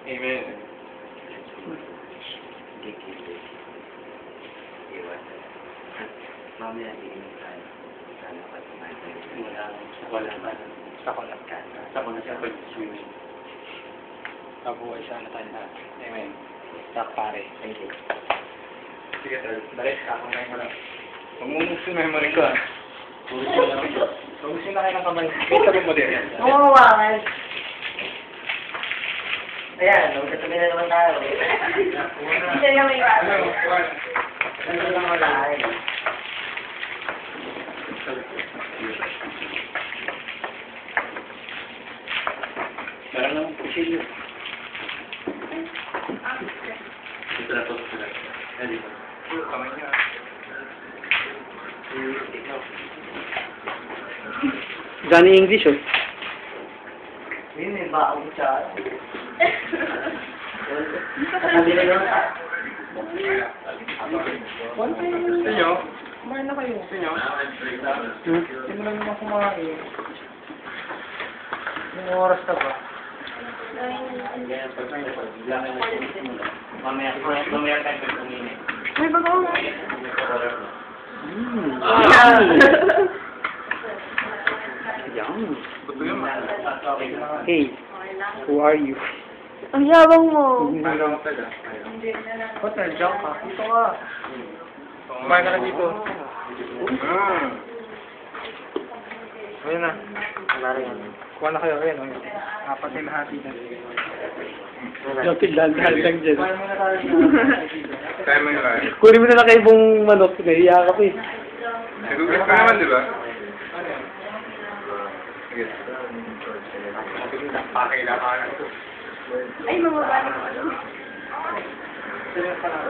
Amen. Iwan. Mamaya iinom tayo. Sana pa tumayo. Wala pa. Sa kolat ka. Sa kolat ka. Swimming. Kabuhay sana tayo lahat. Amen. Tak pare. Thank you. Sige, sir. Dali, kakumain mo lang. Mamumusin na yung maring ko, ah. Mamusin na kayo ng kamay. May sabi mo din. Oo, wangan. Ayan, magkatabi na naman tayo. Hindi na may baso. Ano lang wala ay. Meron naman kusilyo. Ito na po. Dito. Kamay niya. Johnny English, oh. Yun, may baong siya. Katabi na naman tayo. Gusto nyo? Kumain na kayo. Gusto nyo? Hindi lang naman kumain. Yung oras na ba? Mamaya tayo pagpumini. May bagong. Yum. Gusto yun. Hey, who are you? Ang yabang mo. Ano ka pala? Ba't nandiyan ka? Ito ka. Kumain ka na dito. Ayun na. Wala rin yan. Kuha na kayo. Ayun. Apat na lahati na. Yung tiglan-tiglan lang dyan. Kumain muna tayo. Tayo mo yung lahat. Kunin mo na lang kayo ibong manok. Nahiya ka pa eh. Nagugulit ka naman, di ba? Sige. Pakailangan ito. Ay, mamabalik ko. Sige pa na.